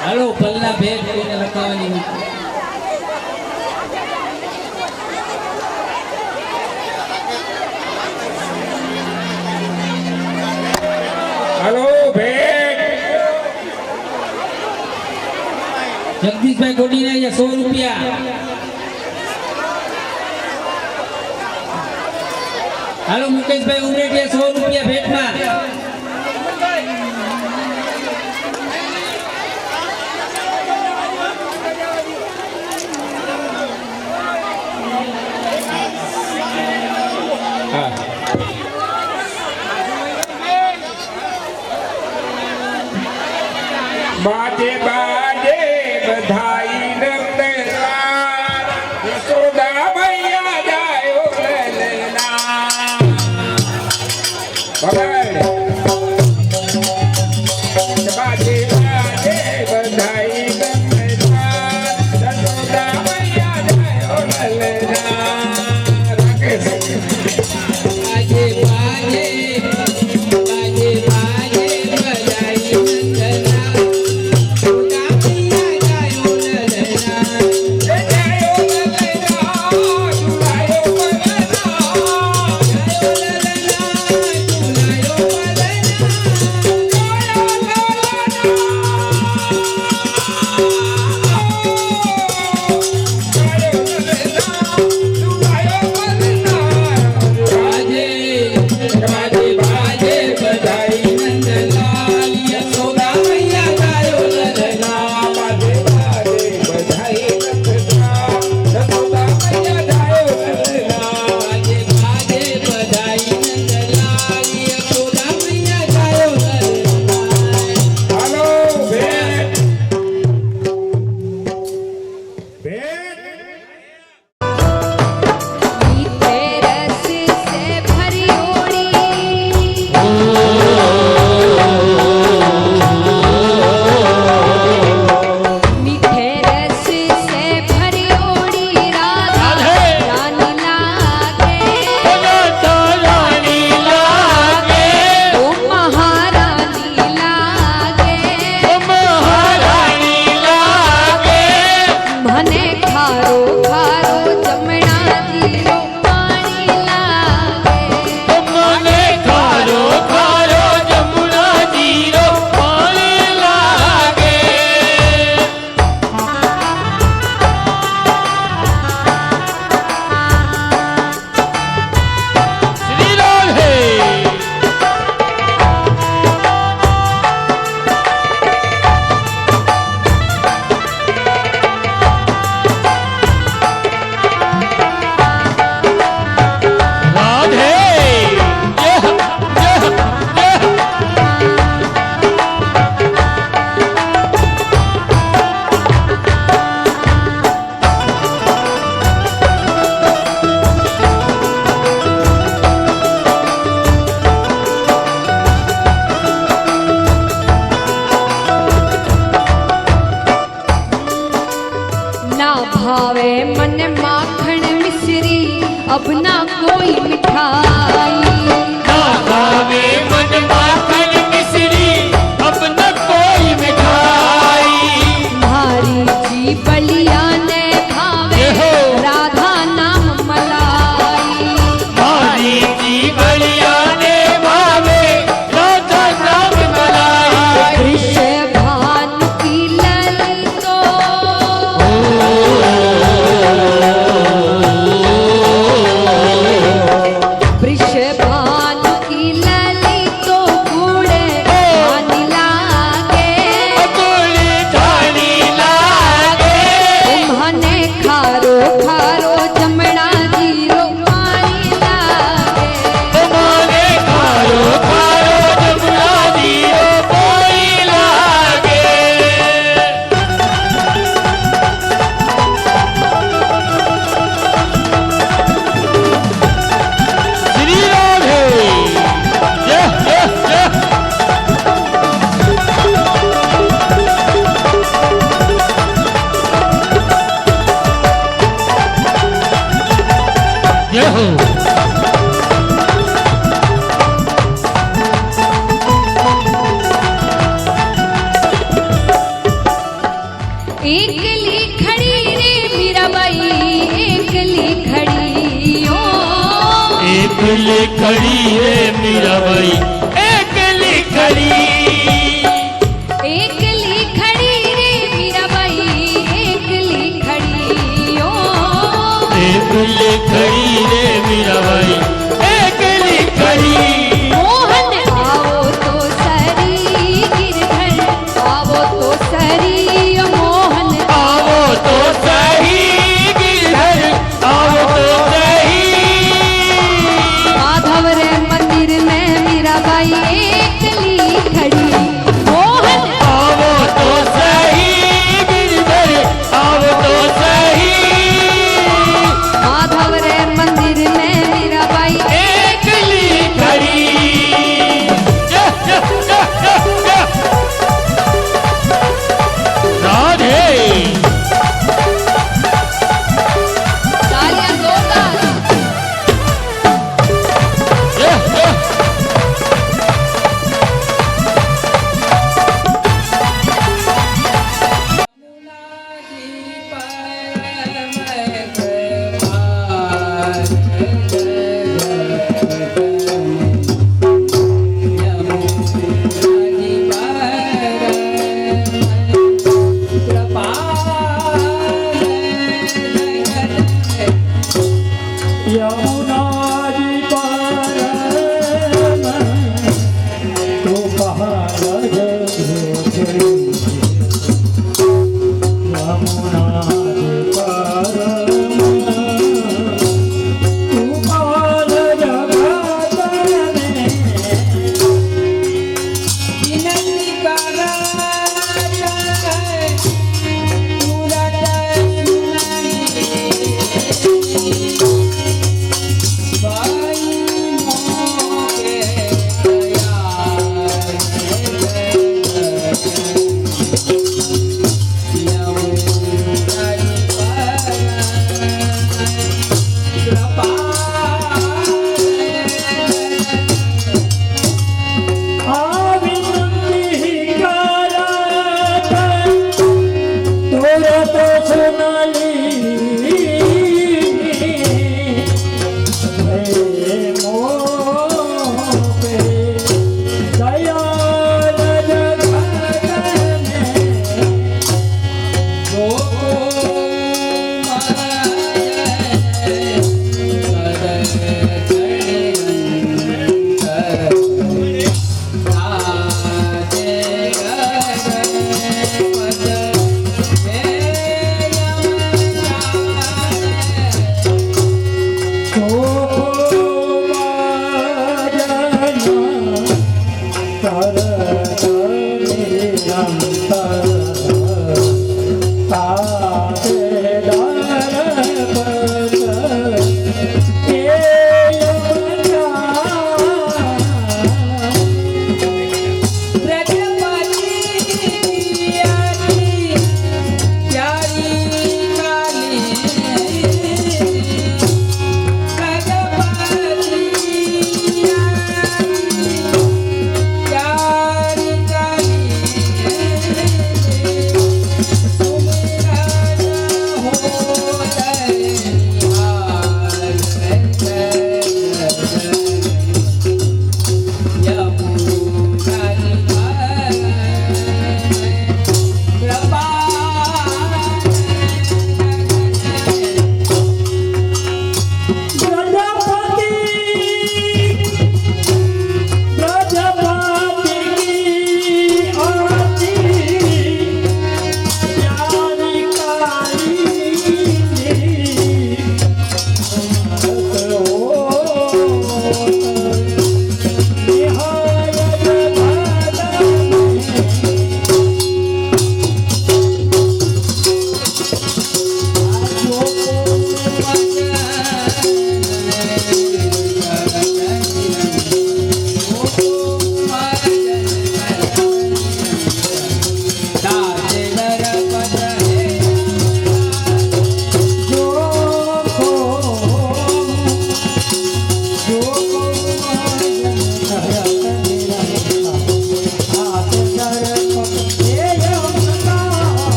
હાલો પલ્લા ભેટ કોઈને લખાવાની હાલો ભેટ જગદીશભાઈ ગોડીને અહીંયા 100 રૂપિયા. હાલો મુકેશભાઈ ઉમરેઠિયા 100 રૂપિયા ભેટમાં. बाजे बाजे बधाई नंदलाल यशोदा मैया जायो ललना बाजे बाजे बधाई नंदलाल यशोदा मैया जायो ललना बाजे बाजे बाजे बाजे बधाई नंदलाल यशोदा मैया जायो ललना. जायो ललना जायो बाजे बाजे बधाई नंदलाल यशोदा मैया जायो ललना. बाजे बाजे बधाई नंदलाल यशोदा मैया जायो ललना बाजे बाजे बधाई नंदलाल यशोदा मैया जायो ललना. हेलो भेट मीठे रस से भरी ओड़ी मीठे रस से भरी ओड़ी राधा रानी लागे ओ महारानी लागे મને ખારો ખારો જમણા જીરો પાણી લાગે મને ખારો ખારો જમુના જીરો પાણી લાગે શ્રી રાધે રાધે ना भावे मन माखण मिश्री अब ना कोई मिठाई ના ભાવે મન માખણ મિશ્રી અબ ન કોઈ મિઠાઈ मारी जी बलिया ने भावे हो। राधा नाम मलाई મારી જીવલિયાને ભાવે રાધા નામ મલાઈ वृषभान की ललितो वृषभान की ललितो गुड़े पानी लागे અગુળી ધાણી લાગે મને ખારો ખારો જમણા જીરો પાણી લાગે મને ખારો ખારો જમુના જીરો પાણી લાગે શ્રી રાધે જય જય જય જય હો एकली खड़ी रे मीराबाई एकली खड़ी ओ એકલી ખડી હે મીરાબાઈ એકલી ખડી एकली खड़ी रे मीराबाई एकली खड़ी रे मीराबाई एकली खड़ी मोहन आओ तो सरी गिरधर आओ तो सरी मोहन आओ तो सही गिरधर आओ तो सही माधव रे मंदिर में मीराबाई एकली खड़ी मोहन आओ तो सही गिरधर आओ तो सही माधव रे मंदिर में मीरा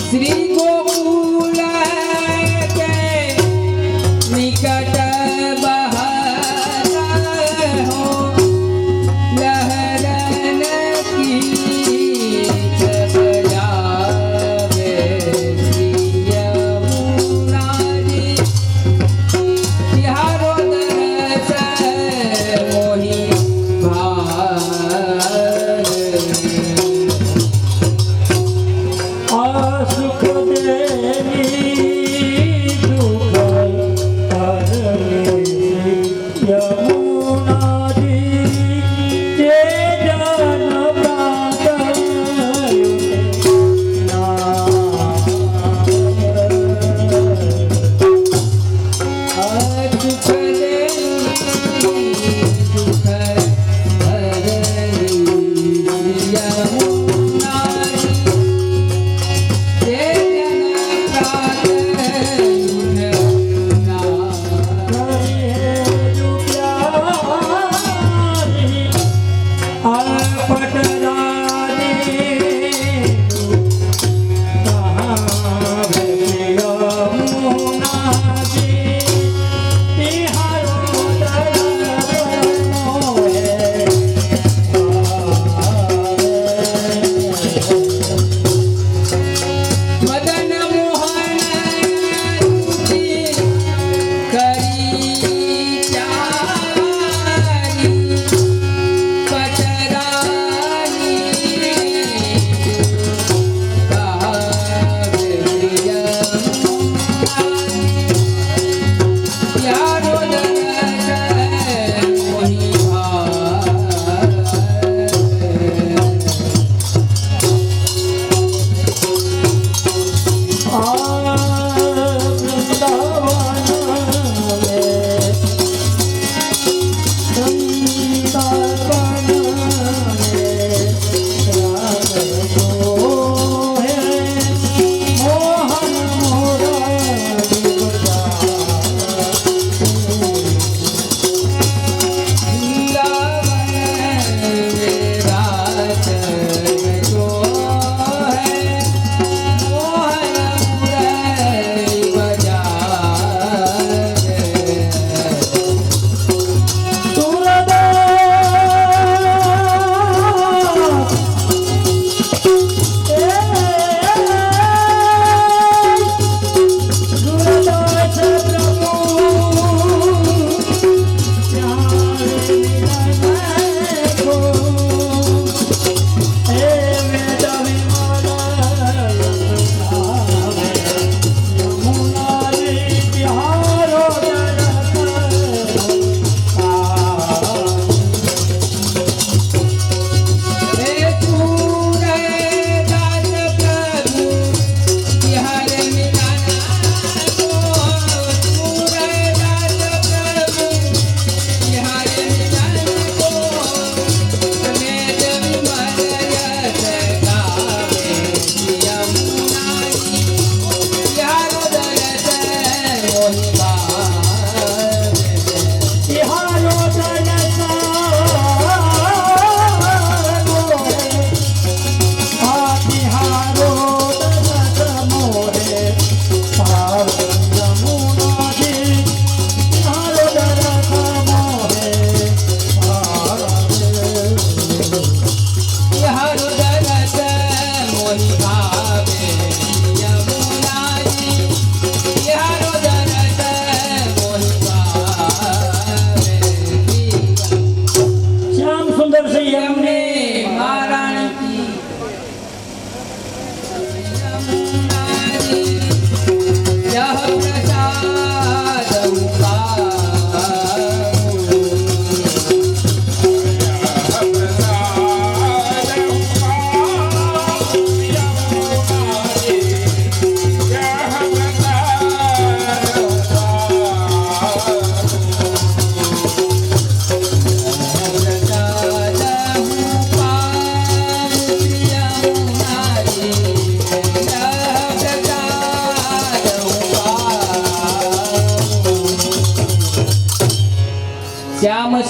શ્રી ગોકુલ કે નિકટ બહાર હો લહરન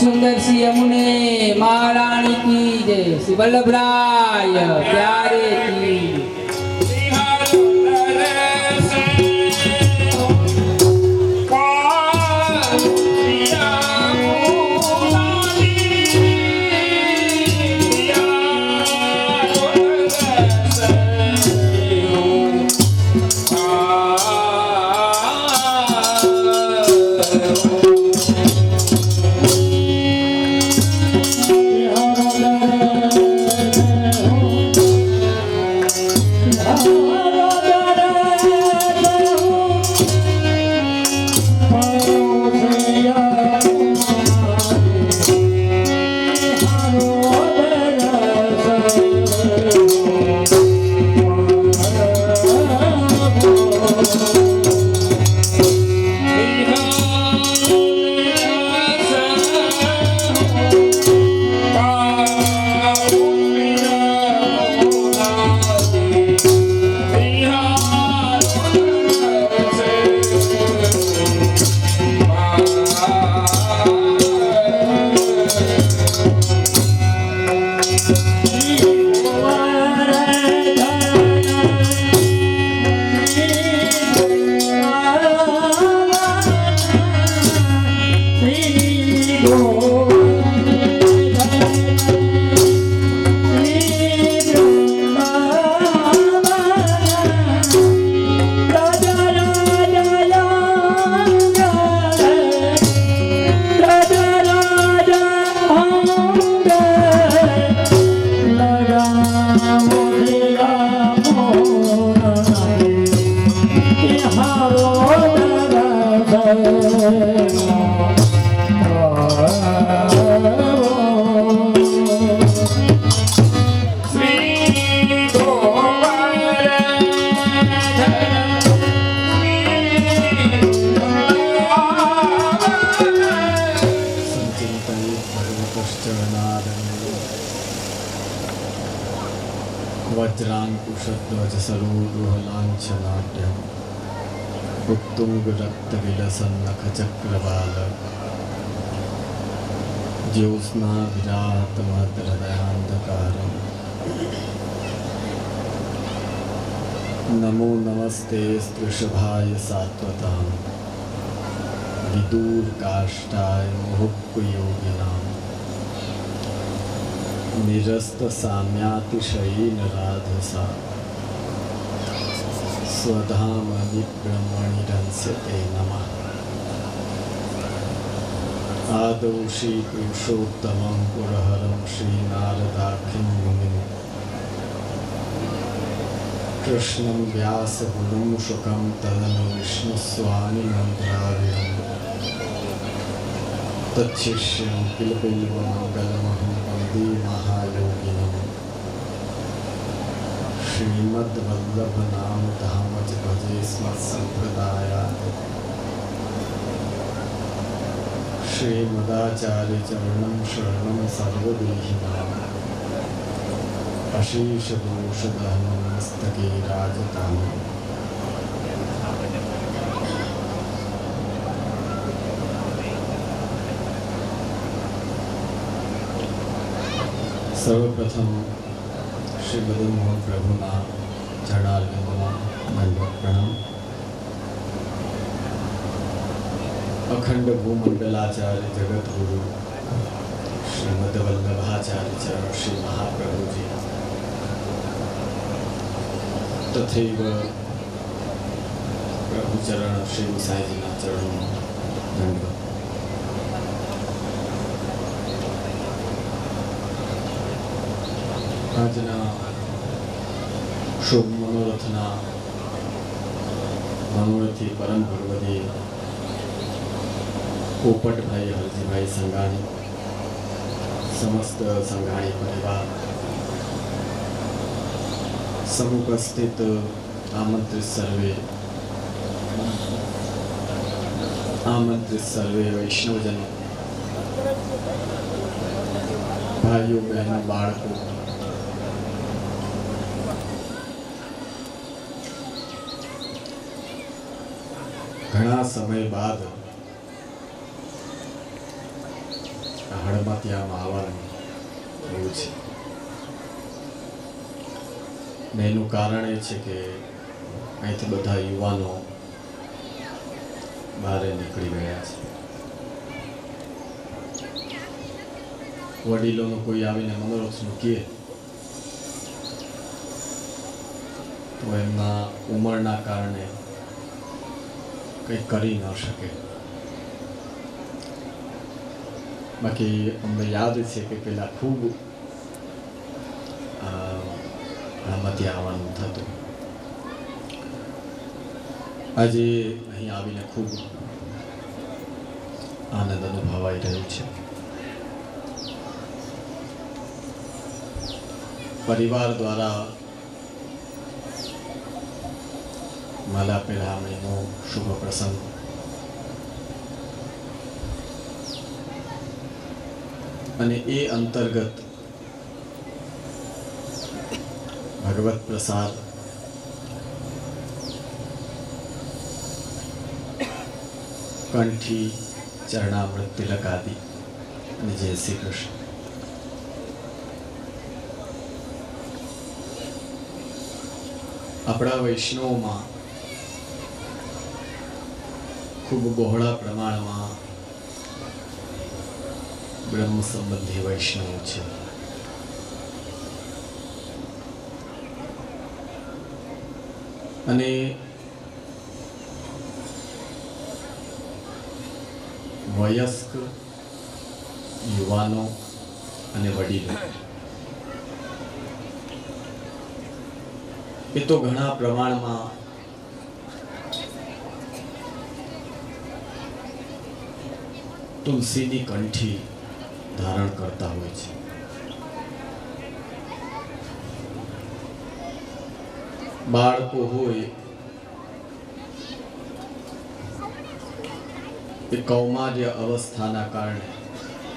सुंदर सी यमुने महारानी की जय। श्री वल्लभराय प्यारे की वज्रांकुशध्वज सरोरुहलांछनाट्यम् उत्तुंगरक्तविलसन्नखचक्रवाल ज्योत्स्नाविरातमहृदयान्धकारम् नमो नमस्ते स्पृशभाय सात्वताम् विदूरकाष्ठाय मुहुक्कुयोगिनाम् निरस्त साम्यातिशयीन राधसा स्वधाम विब्रह्मणिरंस्यते नमः। आदौ श्रीपुरुषोत्तमं पुरहरं श्रीनारदाख्यं मुनिं कृष्णं व्यासगुरुं शुकं तदनु विष्णुस्वामिनं द्राविडं तच्छिष्यं किलबिल्वमङ्गलमहं वन्दे महायोगिनम्। श्रीमद्वल्लभनाम धामज भजे स्मत्सम्प्रदायात् श्रीमदाचार्यचरणं शरणं सर्वदेहिनाम् अशेषदोषदहनं मस्तके राजताम्। सर्वप्रथम श्री मदन मोहन प्रभुना चरणारविंदમાં દંડવત પ્રણામ। અખંડ ભૂમંડલાચાર્ય જગતગુરુ શ્રીમદ વલ્લભાચાર્ય ચરણ શ્રી મહાપ્રભુજી તથૈવ પ્રભુચરણ શ્રી સાંઈજીના ચરણોમાં દંડવત। આજના શુભ મનોરથના મનોરથી પરમ ભગવતી પોપટભાઈ હરજીભાઈ સંઘાણી સમસ્ત સંઘાણી પરિવાર સમુપસ્થિત આમંત્રિત સર્વે વૈષ્ણવજનો ભાઈઓ બહેનો બાળકો ઘણા સમય બાદ હળમતિયામાં આવવાનું એવું છે. ને એનું કારણ એ છે કે અહીંથી બધા યુવાનો બહાર નીકળી ગયા છે. વડીલોનું કોઈ આવીને મનોરથનું કહે તો એમના ઉંમરના કારણે કંઈ કરી ન શકે. બાકી અમને યાદ છે કે પહેલાં ખૂબ હળમતિયા આવવાનું થતું. આજે અહીં આવીને ખૂબ આનંદ અનુભવાઈ રહ્યો છે. પરિવાર દ્વારા માલા પેલામણીનો શુભ પ્રસંગ અને એ અંતર્ગત ભગવત પ્રસાદ કંઠી ચરણામૃત તિલક આદિ અને જય શ્રી કૃષ્ણ. આપણા વૈષ્ણવમાં ખૂબ બહોળા પ્રમાણમાં બ્રહ્મ સંબંધી વૈષ્ણવ છે. અને વયસ્ક યુવાનો અને વડીલો એ તો ઘણા પ્રમાણમાં તુલસીની કંઠી ધારણ કરતા હોય છે. બાળકો હોય એ કૌમાર્ય અવસ્થાના કારણે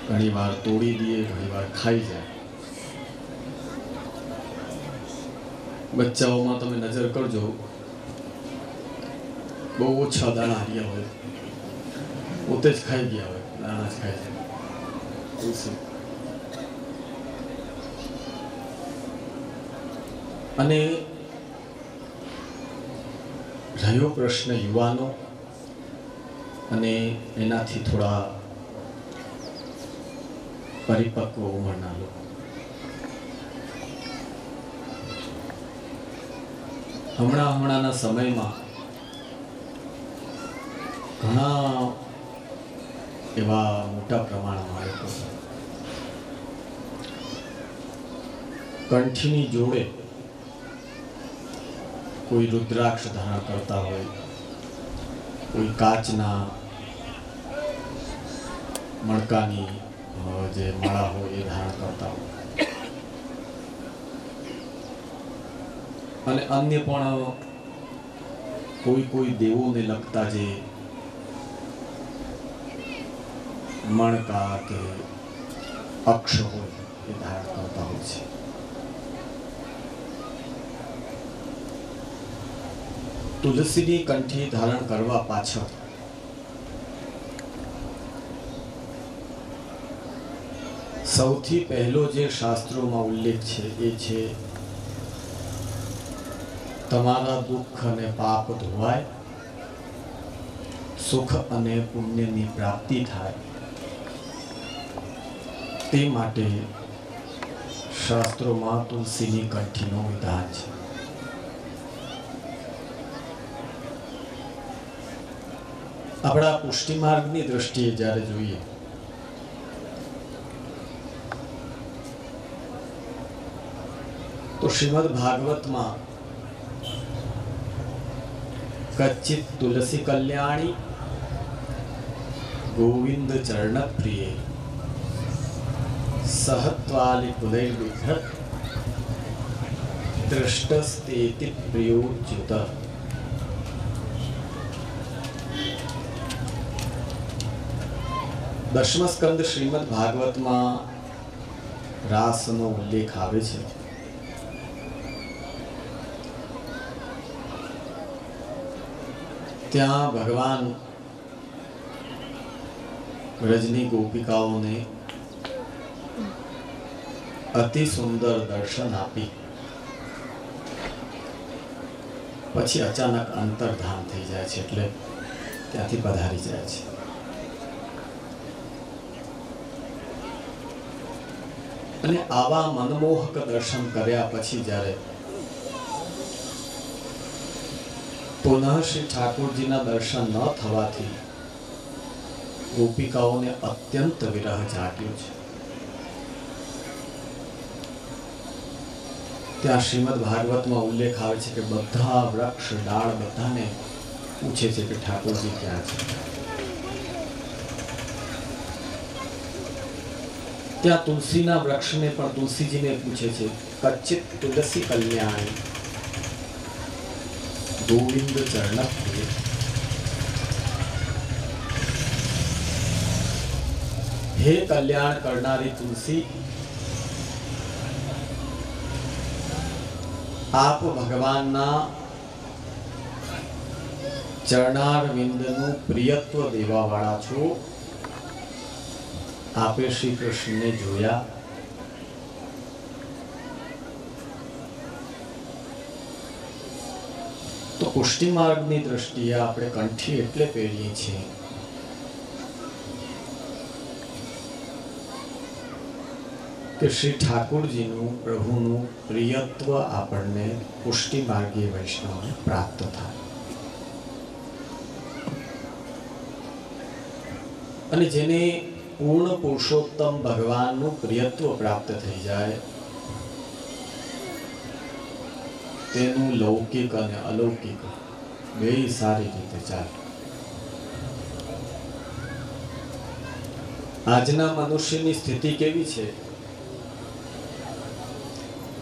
ઘણીવાર તોડી દે, ઘણીવાર ખાઈ જાય. બચ્ચાઓમાં તમે નજર કરજો, બહુ ઓછા દાણા હાર્યા હોય, પોતે જ ખાઈ ગયા હોય, દાણા જ ખાઈ જાય. અને રહ્યો પ્રશ્ન યુવાનો અને એનાથી થોડા પરિપક્વ ઉંમરના લોકો, હમણાંના સમયમાં ઘણા એવા મોટા પ્રમાણમાં લોકો કંઠીની જોડે કોઈ રુદ્રાક્ષ ધારણ કરતા હોય, કોઈ કાચના મણકાની જે માળા હોય એ ધારણ કરતા હોય, અને અન્ય પણ કોઈ દેવોને લગતા જે મણકા કે અક્ષ હોય એ ધારણ કરતા હોય છે. તુલસીની કંઠી ધારણ કરવા પાછળ સૌથી પહેલો જે શાસ્ત્રોમાં ઉલ્લેખ છે એ છે તમારા દુઃખ અને પાપ ધોવાય, સુખ અને પુણ્યની પ્રાપ્તિ થાય, તે માટે શાસ્ત્રોમાં તુલસીની કંઠીનું વિધાન છે. આપણા પુષ્ટિ માર્ગની દ્રષ્ટિએ જ્યારે જોઈએ તો શ્રીમદ ભાગવતમાં કચ્ચિત તુલસી કલ્યાણી ગોવિંદ ચરણ પ્રિય સહત્વાલિ કુલૈર્વિઘ્ન દૃષ્ટસ્તેતિ પ્રિયોચ્યુત. દશમ સ્કંદ શ્રીમદ ભાગવતમાં રાસનો ઉલ્લેખ આવે છે. ત્યાં ભગવાન વ્રજની ગોપિકાઓને અતિ સુંદર દર્શન આપી પછી અચાનક અંતર્ધાન થઈ જાય છે, એટલે ત્યાંથી પધારી જાય છે. અને આવા મનમોહક દર્શન કર્યા પછી જ્યારે પુનઃ શ્રી ઠાકોરજીના દર્શન ન થવાથી ગોપિકાઓને અત્યંત વિરહ જાગ્યો છે. ત્યાં શ્રીમદ ભાગવતમાં ઉલ્લેખ આવે છે કે બધા વૃક્ષ ડાળ બધાને પૂછે છે કે ઠાકોરજી ક્યાં છે. ત્યાં તુલસીના વૃક્ષને પણ તુલસીજીને પૂછે છે, કચ્ચિત તુલસી કલ્યાણી ગોવિંદ ચરણ પ્રિય. હે કલ્યાણ કરનારી તુલસી, આપ ભગવાનના ચરણારવિંદનું પ્રિયત્વ દેવાવાળા છો. આપે શ્રી કૃષ્ણને જોયા, તો પુષ્ટિ માર્ગની દ્રષ્ટિએ આપણે કંઠી એટલે પહેરીએ છીએ કે શ્રી ઠાકોરજીનું પ્રભુનું પ્રિયત્વ આપણને પુષ્ટિ માર્ગીય વૈષ્ણવને પ્રાપ્ત થાય. અને જેને પૂર્ણ પુરુષોત્તમ ભગવાનનું પ્રિયત્વ પ્રાપ્ત થઈ જાય તેનું લૌકિક અને અલૌકિક બેય સારી રીતે ચાલે. આજના મનુષ્યની સ્થિતિ કેવી છે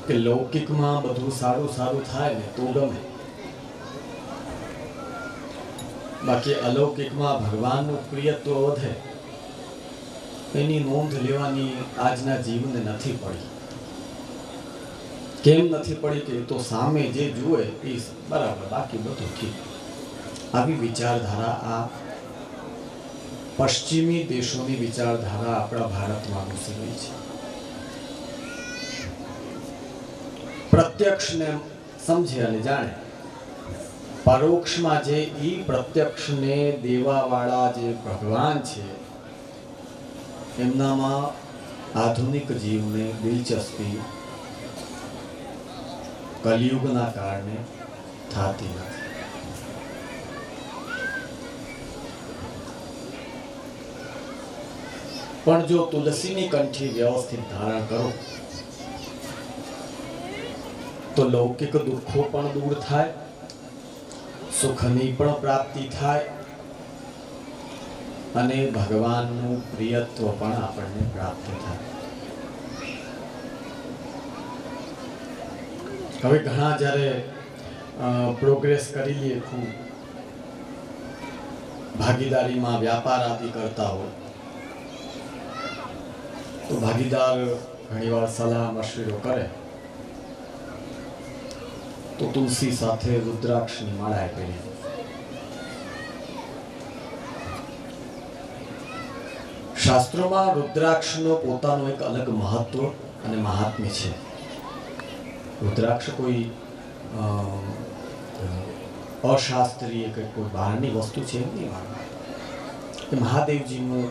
કે લૌકિકમાં બધું સારું સારું થાય ને તો ગમે, બાકી અલૌકિકમાં ભગવાનનું પ્રિયત્વ વધે એની નોંધ લેવાની આજના જીવને નથી પડી. કેમ નથી પડી કે તો સામે જે જુએ એ બરાબર, બાકી બધું ઠીક. આવી વિચારધારા આ પશ્ચિમી દેશોની વિચારધારા આપણા ભારતમાં ઘૂસી ગઈ છે. પ્રત્યક્ષને સમજે અને જાણે, પરોક્ષમાં જે ઈ પ્રત્યક્ષને દેવાવાળા જે ભગવાન છે એમનામાં આધુનિક જીવને દિલચસ્પી કલિયુગના કારણે થતી નથી. પણ જો તુલસીની કંઠી વ્યવસ્થિત ધારણ કરો તો લૌકિક દુઃખો પણ દૂર થાય, સુખની પણ પ્રાપ્તિ થાય અને ભગવાનનું પ્રિયત્વ પણ આપણને પ્રાપ્ત થાય. હવે ઘણા જ્યારે પ્રોગ્રેસ કરી લઈએ, ખૂબ ભાગીદારીમાં વ્યાપાર આદિ કરતા હોય તો ભાગીદાર ઘણીવાર સલાહ મશવરો કરે તો તુલસી સાથે રુદ્રાક્ષની માળા પહેરી. શાસ્ત્રોમાં રુદ્રાક્ષનો પોતાનો એક અલગ મહત્વ અને મહાત્મ્ય છે. રુદ્રાક્ષ કોઈ અશાસ્ત્રીય કે કોઈ બહારની વસ્તુ છે એમ નહીં માનવું. એ મહાદેવજીનું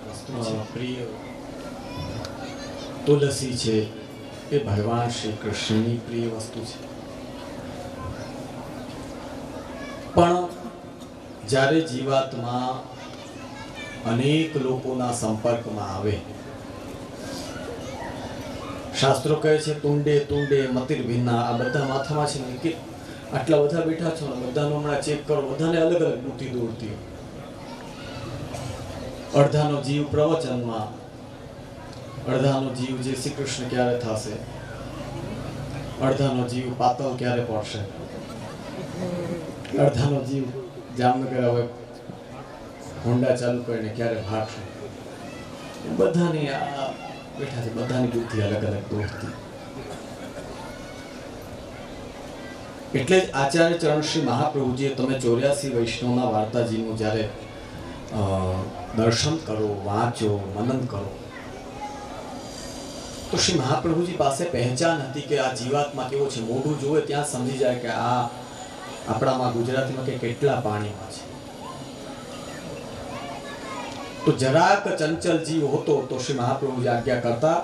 વસ્તુ છે. પ્રિય તુલસી છે એ ભગવાન શ્રી કૃષ્ણની પ્રિય વસ્તુ છે. પણ જ્યારે જીવાત્મા અનેક લોકોના સંપર્કમાં આવે, શાસ્ત્રો કહે છે તુંડે તુંડે મતિર ભિન્ના, આ બધા માથામાં છે ને કે આટલા બધા બેઠા છો ને બધાનો હમણાં ચેક કરો, બધાને અલગ અલગ બુદ્ધિ દોડતી. અડધાનો જીવ પ્રવચનમાં, અડધાનો જીવ જે શ્રી કૃષ્ણ ક્યારે થશે, અડધાનો જીવ પાતળ ક્યારે પડશે, અડધાનો જીવ જામનગર હવે હોન્ડા ચાલુ કરીને ક્યારે ભાગશે. બધાની આ બેઠા છે, બધાની બુદ્ધિ અલગ અલગ દોડતી. એટલે જ આચાર્ય ચરણ શ્રી મહાપ્રભુજીએ તમે 84 વૈષ્ણવના વાર્તાજીનું જ્યારે દર્શન કરો, વાંચો, મનન કરો તો શ્રી મહાપ્રભુજી પાસે પહેચાન હતી કે આ જીવાત્મા કેવો છે, મોઢું જોવે ત્યાં સમજી જાય કે આ આપણામાં ગુજરાતીમાં કે કેટલા પાણીમાં છે. તો જરાક ચંચલ જીવ હતો તો શ્રી મહાપ્રભુજી આજ્ઞા કરતા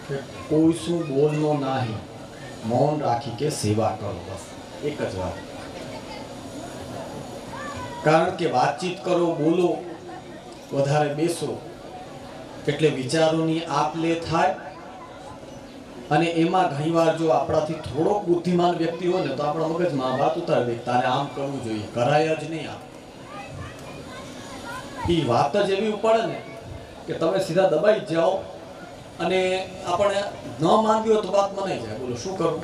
કે કોઈ શું બોલનો નહીં, મૌન રાખી કે સેવા કરો, બસ એક જ વાત. કારણ કે વાતચીત કરો, બોલો, વધારે બેસો એટલે વિચારોની આપ લે થાય. અને એમાં ઘણીવાર જો આપણાથી થોડોક બુદ્ધિમાન વ્યક્તિ હોય ને તો આપણા મગજમાં વાત ઉતારી દે, તારે આમ કરવું જોઈએ, કરાય જ નહીં. આમ એ વાત જ એવી પડે ને કે તમે સીધા દબાઈ જ જાઓ અને આપણે ન માનવી હોય તો વાત મનાઈ જાય. બોલો શું કરું?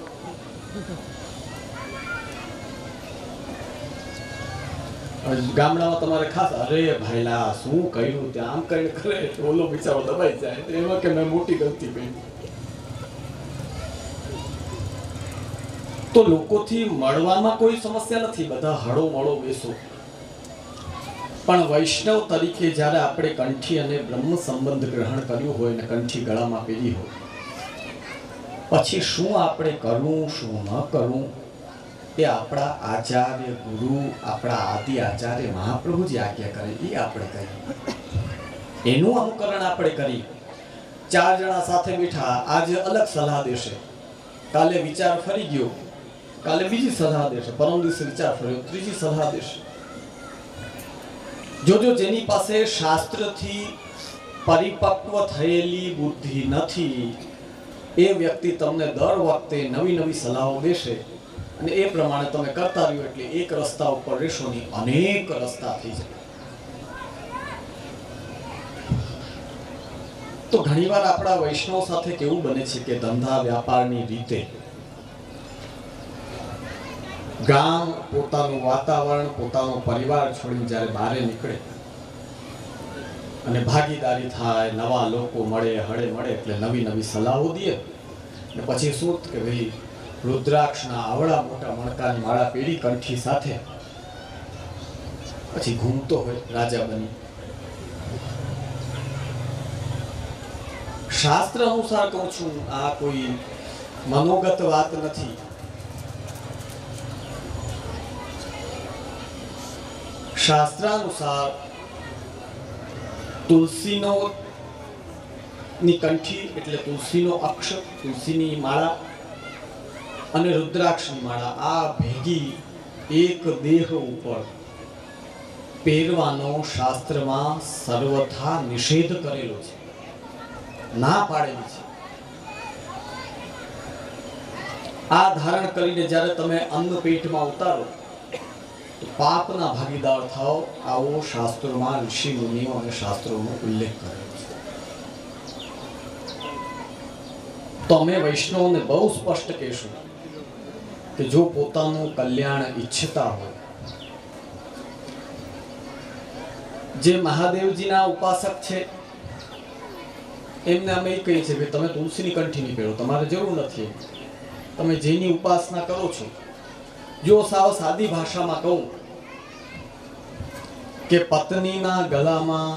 ગામડામાં તમારે ખાસ અરે ભાઈલા શું કર્યું ત્યાં આમ કરીને કરે તો ઓલો બિચારો દબાઈ જાય. એમાં કે મેં મોટી ગલતી કરી. તો લોકોથી મળવામાં કોઈ સમસ્યા નથી, બધા હળો મળો બેસો. પણ વૈષ્ણવ તરીકે જ્યારે આપણે કંઠી અને બ્રહ્મ સંબંધ ગ્રહણ કર્યું હોય અને કંઠી ગળામાં પહેરી હોય, પછી શું આપણે કરવું શું ન કરવું એ આપણા આચાર્ય ગુરુ, આપણા આદિ આચાર્ય મહાપ્રભુજી આજ્ઞા કરે એ આપણે કરીએ, એનું અનુકરણ આપણે કરીએ. 4 જણા સાથે બેઠા, આજે અલગ સલાહ દેશે, કાલે વિચાર ફરી ગયો, કાલે બીજી સલાહ દેશે, પરમ દિવસે વિચાર ફર્યો, ત્રીજી સલાહ દેશે. જોજો જેની પાસે શાસ્ત્રથી પરિપક્વ થયેલી બુદ્ધિ નથી એ વ્યક્તિ તમને દર વખતે નવી નવી સલાહો દેશે અને એ પ્રમાણે તમે કરતા રહ્યો એટલે એક રસ્તા ઉપર રહેશો નહીં, અનેક રસ્તા થઈ જાય. તો ઘણીવાર આપણા વૈષ્ણવ સાથે કેવું બને છે કે ધંધા વ્યાપારની રીતે ગામ, પોતાનું વાતાવરણ, પોતાનો પરિવાર છોડીને જ્યારે બહાર નીકળે અને ભાગીદારી થાય, નવા લોકો મળે, હળે મળે એટલે નવી નવી સલાહો દે. અને પછી શું કે ભાઈ રુદ્રાક્ષના આવડા મોટા મણકાની માળા પેઢી કંઠી સાથે પછી ઘૂમતો હોય રાજા બની. શાસ્ત્ર અનુસાર કહું છું, આ કોઈ મનોગત વાત નથી. શાસ્ત્રાનુસાર તુલસીનો ની કંઠી એટલે તુલસીનો અક્ષ, તુલસીની માળા અને રુદ્રાક્ષની માળા આ ભેગી એક દેહ ઉપર પહેરવાનો શાસ્ત્રમાં સર્વથા નિષેધ કરેલો છે, ના પાડેલી છે. આ ધારણ કરીને જ્યારે તમે અન્ન પેટમાં ઉતારો પાપના ભાગીદાર થાઓ, આવો શાસ્ત્રોમાં ઋષિ મુનિઓ અને શાસ્ત્રોનો ઉલ્લેખ કરેલો છે. તો અમે વૈષ્ણવને બહુ સ્પષ્ટ કહેશું કે જો પોતાનું કલ્યાણ ઈચ્છતા હોય, જે મહાદેવજીના ઉપાસક છે એમને અમે કહીએ છીએ કે તમે તુલસીની કંઠી નહીં પહેરો, તમારે જરૂર નથી. તમે જેની ઉપાસના કરો છો, જો સાવ સાદી ભાષામાં કહું કે પત્નીના ગળામાં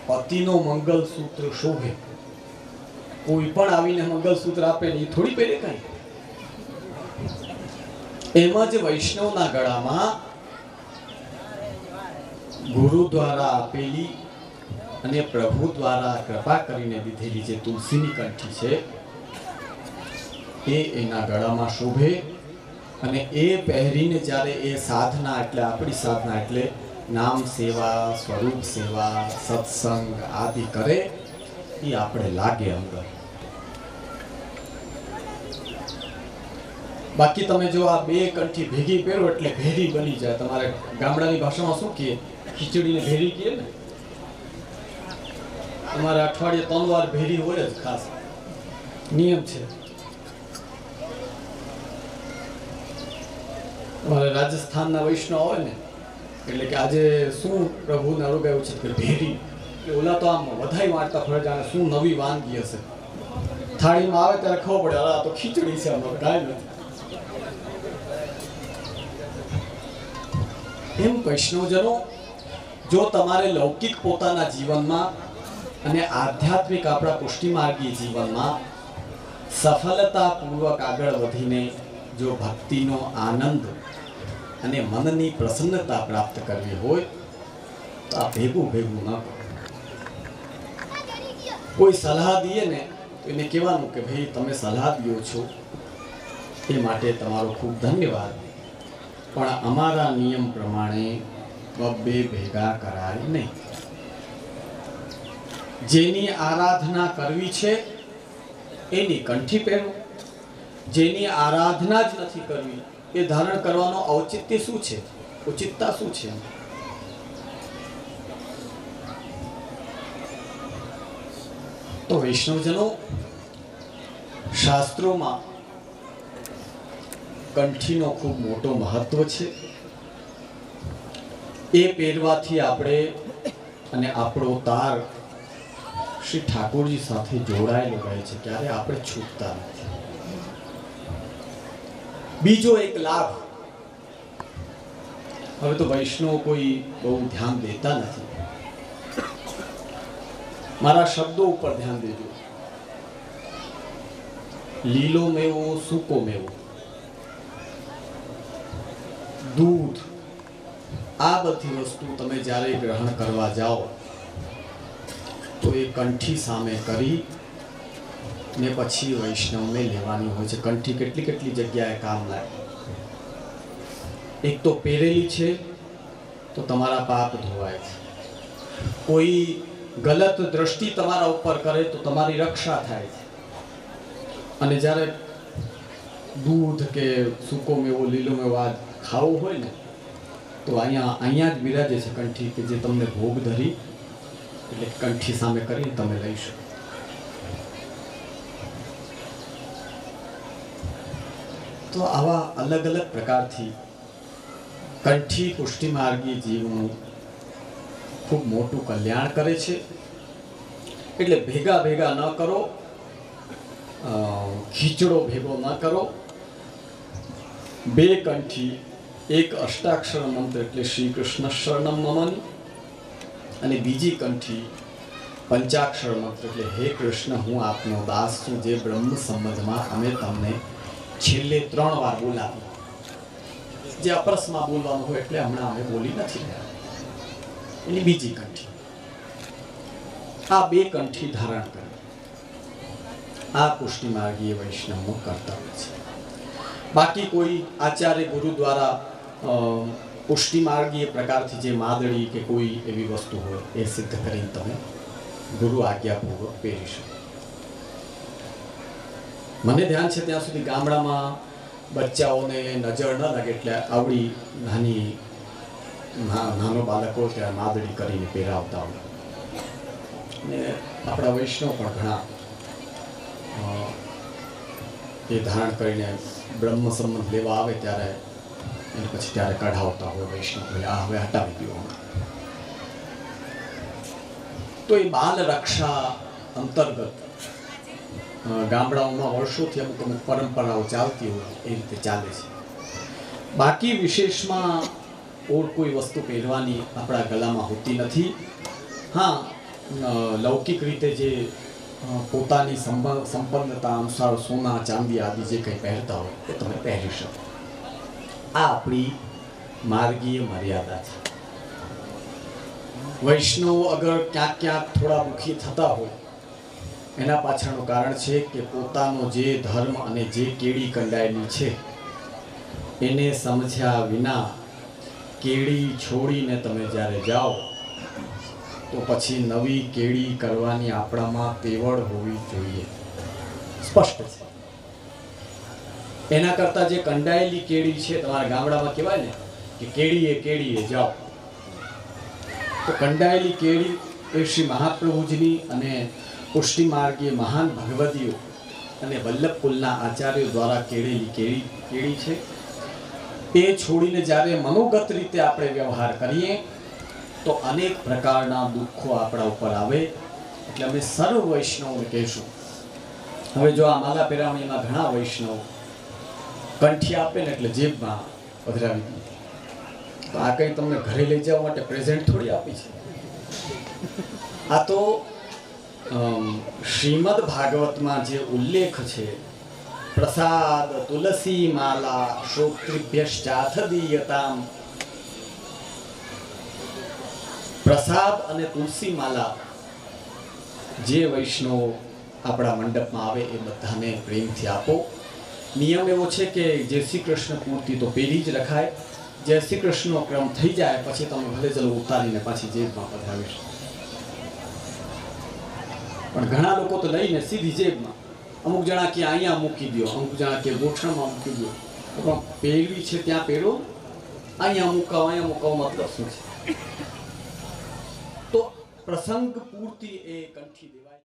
પતિનો મંગલસૂત્ર શોભે, કોઈ પણ આવીને મંગલસૂત્ર આપે ને એ થોડી પહેરે કઈ. એમાં જ વૈષ્ણવના ગળામાં ગુરુ દ્વારા આપેલી અને પ્રભુ દ્વારા કૃપા કરીને દીધેલી જે તુલસીની કંઠી છે એ એના ગળામાં શોભે. અને એ પહેરીને જ્યારે એ સાધના એટલે આપણી સાધના એટલે નામ સેવા, સ્વરૂપ સેવા, સત્સંગ આદિ કરે એ આપણે લાગે અંદર. બાકી તમે જો આ બે કંઠી ભેગી પહેરો એટલે ભેરી બની જાય. તમારે ગામડાની ભાષામાં શું કહે, ખીચડીને ભેરી કહે ને. તમારે અઠવાડિયે 3 વાર ભેરી હોય જ, ખાસ નિયમ છે. અમારે રાજસ્થાનના વૈષ્ણવ હોય ને એટલે કે આજે શું પ્રભુને અરોગાયું છે કે ભેરી, એટલે ઓલા તો આમ વધાઈ વાંચતા ફરે જાણે શું નવી વાનગી હશે. થાળીમાં આવે ત્યારે ખબર પડે આ તો ખીચડી છે, અમારે કાંઈ નથી. એમ વૈષ્ણવજનો, જો તમારે લૌકિક પોતાના જીવનમાં અને આધ્યાત્મિક આપણા પુષ્ટિમાર્ગી જીવનમાં સફળતાપૂર્વક આગળ વધીને જો ભક્તિનો આનંદ અને મનની પ્રસન્નતા પ્રાપ્ત કરવી હોય તો આ ભેગું ભેગું ન કરો. કોઈ સલાહ દઈએ ને તો એને કહેવાનું કે ભાઈ તમે સલાહ દો છો એ માટે તમારો ખૂબ ધન્યવાદ, પણ અમારા નિયમ પ્રમાણે બબ્બે ભેગા કરાય નહીં. જેની આરાધના કરવી છે એની કંઠી પહેરો, જેની આરાધના જ નથી કરવી એ ધારણ કરવાનો ઔચિત્ય શું છે, ઉચિતતા શું છે? તો વૈષ્ણવજનો, શાસ્ત્રોમાં કંઠીનો ખૂબ મોટો મહત્વ છે. એ પહેરવાથી આપણે અને આપણો તાર શ્રી ઠાકોરજી સાથે જોડાયેલો રહે છે, ક્યારે આપણે છૂટતા નથી. બીજો એક લાભ, હવે તો વૈષ્ણવ કોઈ બહુ ધ્યાન દેતા નથી, મારા શબ્દો ઉપર ધ્યાન દેજો. લીલો મેવો, સૂકો મેવો, દૂધ, આ બધી વસ્તુ તમે જ્યારે ગ્રહણ કરવા જાઓ તો એ કંઠી સામે કરી ને પછી વૈષ્ણવને લેવાની હોય છે. કંઠી કેટલી કેટલી જગ્યાએ કામ લાગે. એક તો પહેરેલી છે તો તમારા પાપ ધોવાય છે. કોઈ ગલત દ્રષ્ટિ તમારા ઉપર કરે તો તમારી રક્ષા થાય છે. અને જ્યારે દૂધ કે સૂકો મેવો, લીલો મેવો આ ખાવું હોય ને તો અહીંયા જ બિરાજે છે કંઠી, કે જે તમને ભોગ ધરી એટલે કંઠી સામે કરીને તમે લઈ શકો. તો આવા અલગ અલગ પ્રકારથી કંઠી પુષ્ટિમાર્ગી જીવનું ખૂબ મોટું કલ્યાણ કરે છે. એટલે ભેગા ભેગા ન કરો, ખીચડો ભેગો ન કરો. બે કંઠી, એક અષ્ટાક્ષર મંત્ર એટલે શ્રી કૃષ્ણ શરણમ મમની, અને બીજી કંઠી પંચાક્ષર મંત્ર એટલે હે કૃષ્ણ હું આપનો દાસ છું, જે બ્રહ્મ સંબંધમાં અમે તમને છેલ્લે 3 વાર બોલાવી. જે અપરસમાં બોલવાનું હોય એટલે હમણાં અમે બોલી નથી રહ્યા, એની બીજી કંઠી. આ બે કંઠી ધારણ કરે આ પુષ્ટિમાર્ગીય વૈષ્ણવનું કર્તવ્ય છે. બાકી કોઈ આચાર્ય ગુરુ દ્વારા પુષ્ટિમાર્ગીય પ્રકારથી જે માદળી કે કોઈ એવી વસ્તુ હોય એ સિદ્ધ કરીને તમે ગુરુ આજ્ઞાપૂર્વક પહેરી શકો. મને ધ્યાન છે ત્યાં સુધી ગામડામાં બચ્ચાઓને નજર ન લાગે એટલે આવડી નાનો બાળકો ત્યાં માદળી કરીને પહેરાવતા હોય. ને આપણા વૈષ્ણવ પણ ઘણા એ ધારણ કરીને બ્રહ્મ સંબંધ લેવા આવે ત્યારે અને પછી ત્યારે કઢાવતા હોય વૈષ્ણવ, આ હવે હટાવી દો. તો એ બાલ રક્ષા અંતર્ગત ગામડાઓમાં વર્ષોથી અમુક અમુક પરંપરાઓ ચાલતી હોય એ રીતે ચાલે છે. બાકી વિશેષમાં ઓર કોઈ વસ્તુ પહેરવાની આપણા ગળામાં હોતી નથી. હા, લૌકિક રીતે જે પોતાની સંપન્નતા અનુસાર સોના ચાંદી આદિ જે કંઈ પહેરતા હોય એ તમે પહેરી શકો. આ આપણી માર્ગીય મર્યાદા છે. વૈષ્ણવ અગર ક્યાંક ક્યાંક થોડા મુખી થતા હોય એના પાછળનું કારણ છે કે પોતાનો જે ધર્મ અને જે કેડી કંડાયેલી છે એને સમજ્યા વિના કેડી છોડીને તમે જ્યારે જાઓ તો પછી નવી કેડી કરવાની આપણામાં તેવડ હોવી જોઈએ. સ્પષ્ટ છે. એના કરતાં જે કંડાયેલી કેડી છે, તમારા ગામડામાં કહેવાય ને કે કેડીએ જાઓ, તો કંડાયેલી કેડી એ શ્રી મહાપ્રભુજીની અને પુષ્ટિમાર્ગીય મહાન ભગવદીઓ અને વલ્લભ કુલના આચાર્યો દ્વારા કેળેલી કેડી છે. એ છોડીને જ્યારે મનોગત રીતે આપણે વ્યવહાર કરીએ તો અનેક પ્રકારના દુઃખો આપણા ઉપર આવે. એટલે અમે સર્વ વૈષ્ણવને કહેશું. હવે જો આ માલા પેરાવણીમાં ઘણા વૈષ્ણવ કંઠી આપે ને એટલે જેબમાં પધરાવી દે, તો આ કંઈ તમને ઘરે લઈ જવા માટે પ્રેઝન્ટ થોડી આપી છે. આ તો શ્રીમદ ભાગવતમાં જે ઉલ્લેખ છે, પ્રસાદ તુલસી માલા શ્રોત્રિભ્યશ્ચાથ દીયતામ, પ્રસાદ અને તુલસી માલા જે વૈષ્ણવ આપણા મંડપમાં આવે એ બધાને પ્રેમથી આપો. નિયમ એવો છે કે જય શ્રી કૃષ્ણ પૂર્તિ તો પેલી જ રખાય. જય શ્રી કૃષ્ણનો ક્રમ થઈ જાય પછી તમે ભલે ચલો ઉતારીને પાછી જેબમાં પધરાવી શકો. પણ ઘણા લોકો તો લઈને સીધી જેબમાં, અમુક જણા કે અહીંયા મૂકી દો, અમુક જણા કે ગોઠણમાં મૂકી દો. પણ પેરવી છે ત્યાં પહેરો, અહીંયા મુકાવો મતલબ શું છે? તો પ્રસંગ પૂર્તિ એ કંઠી દેવાય.